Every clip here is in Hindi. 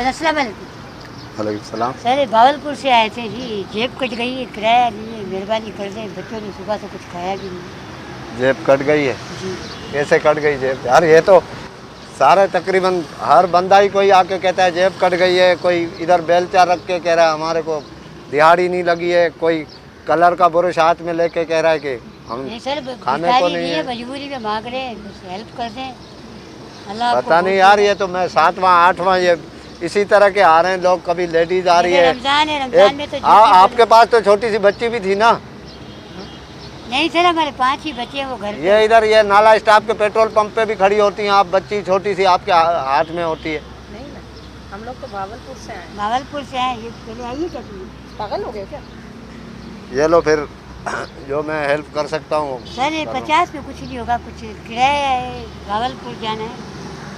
अस्सलाम वालेकुम। वालेकुम सलाम। सर भावलपुर से आए थे जी, जेब कट गई है, किराया लिए, मेहरबानी कर दें, बच्चों ने सुबह से कुछ खाया भी नहीं। जेब कट गई है? जी कैसे कट गई जेब यार? ये तो सारे तकरीबन हर बंदा ही कोई आके कहता है जेब कट गई है, कोई इधर बेलचा रख के कह रहा है हमारे को दिहाड़ी नहीं लगी है, कोई कलर का ब्रश हाथ में लेके कह रहा है कि हम नहीं सर, खाने को नहीं है है। मजबूरी में मांग रहे हैं, बस हेल्प कर दें। अल्लाह आपको पता नहीं बहुत यार, देगा। ये तो मैं 7वां 8वां ये इसी तरह के आ रहे हैं लोग। कभी लेडीज आ रही है, रमजान है, रमजान में तो आपके पास तो छोटी सी बच्ची भी थी ना? नहीं सर, हमारे 5 ही बच्चे हैं, वो घर पे। ये इधर ये नाला स्टाफ के पेट्रोल पंप पे भी खड़ी होती हैं आप, बच्ची छोटी सी आपके हाथ में होती है। नहीं ना, हम लोग तो भावलपुर से आए हैं। भावलपुर से आए, ये पहले आइए क्या तुम? पागल हो गए क्या? ये लो फिर जो मैं हेल्प कर सकता हूँ सर ये 50 में कुछ नहीं होगा, कुछ किराया है, भावलपुर जाना है,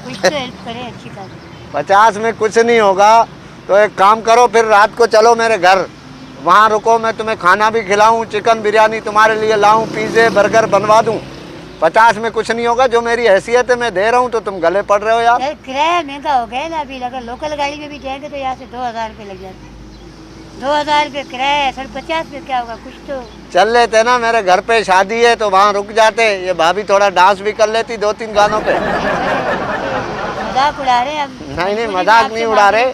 कुछ तो हेल्प करें अच्छी खासी। 50 में कुछ नहीं होगा तो एक काम करो, फिर रात को चलो मेरे घर, वहाँ रुको, मैं तुम्हें खाना भी खिलाऊँ, चिकन बिरयानी तुम्हारे लिए लाऊं, पिज़्ज़े बर्गर बनवा दूँ। 50 में कुछ नहीं होगा, जो मेरी हैसियत है मैं दे रहा हूँ, तो तुम गले पड़ रहे हो यार। यार किराया महंगा हो गया ना अभी, अगर लोकल गाड़ी में भी जाएंगे तो यहाँ से 2000 रुपये लग जाते हैं। 2000 रुपये किराया है सर, 50 में क्या होगा, कुछ तो। चल लेते ना, मेरे घर पे शादी है तो वहाँ रुक जाते, ये भाभी थोड़ा डांस भी कर लेती 2-3 गानों पे। मजाक उड़ा रहे हैं हम। नहीं मजाक नहीं उड़ा रहे,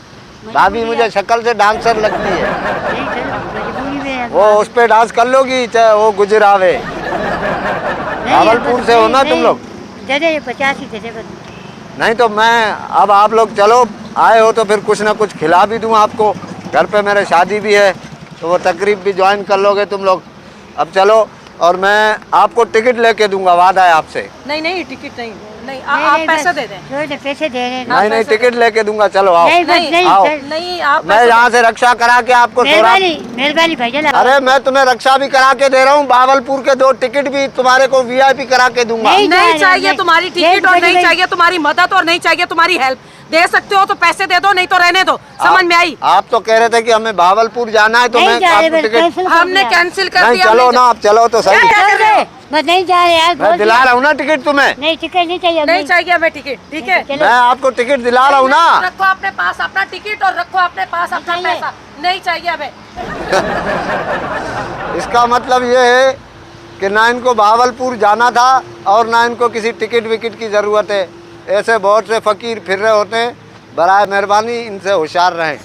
भाभी मुझे शक्ल से डांसर लगती है। नहीं सर, मजबूरी में है। वो उस पे डांस कर लोगी चाहे वो गुजरावे। नहीं, भावलपुर से हो ना तुम लोग? दे दे, ये 50 ही दे दे बस। नहीं तो मैं, अब आप लोग चलो आए हो तो फिर कुछ ना कुछ खिला भी दूँ आपको। घर पे मेरे शादी भी है तो वो तकरीब भी ज्वाइन कर लोगे तुम लोग। अब चलो, और मैं आपको टिकट लेके दूंगा, वादा है आपसे। नहीं नहीं, टिकट नहीं, नहीं आप पैसा दे दें। पैसे दे रहे हैं। नहीं टिकट लेके दूंगा, चलो आओ। नहीं बस नहीं आओ। सर। नहीं आप मैं यहाँ से रक्षा करा के आपको मेहरबानी भाईजान। अरे मैं तुम्हें रक्षा भी करा के दे रहा हूँ, भावलपुर के 2 टिकट भी तुम्हारे को VIP करा के दूंगा। नहीं चाहिए तुम्हारी टिकट, और नहीं चाहिए तुम्हारी मदद, और नहीं चाहिए तुम्हारी हेल्प। दे सकते हो तो पैसे दे दो, नहीं तो रहने दो। समझ में आई? आप तो कह रहे थे कि हमें भावलपुर जाना है तो मैं आपको टिकट, हमने कैंसिल कर नहीं दिया। चलो ना, आप चलो तो सही। बस नहीं जा रहे यार, मैं दिला रहा हूँ ना टिकट तुम्हें। नहीं टिकट नहीं चाहिए, नहीं चाहिए हमें टिकट, ठीक है? मैं आपको टिकट दिला रहा हूँ ना। रखो अपने पास अपना टिकट और रखो अपने पास अपना पैसा। नहीं चाहिए हमें। इसका मतलब ये है कि ना इनको भावलपुर जाना था और ना इनको किसी टिकट विकेट की ज़रूरत है। ऐसे बहुत से फ़कीर फिर रहे होते हैं, बराए मेहरबानी इनसे होशियार रहें।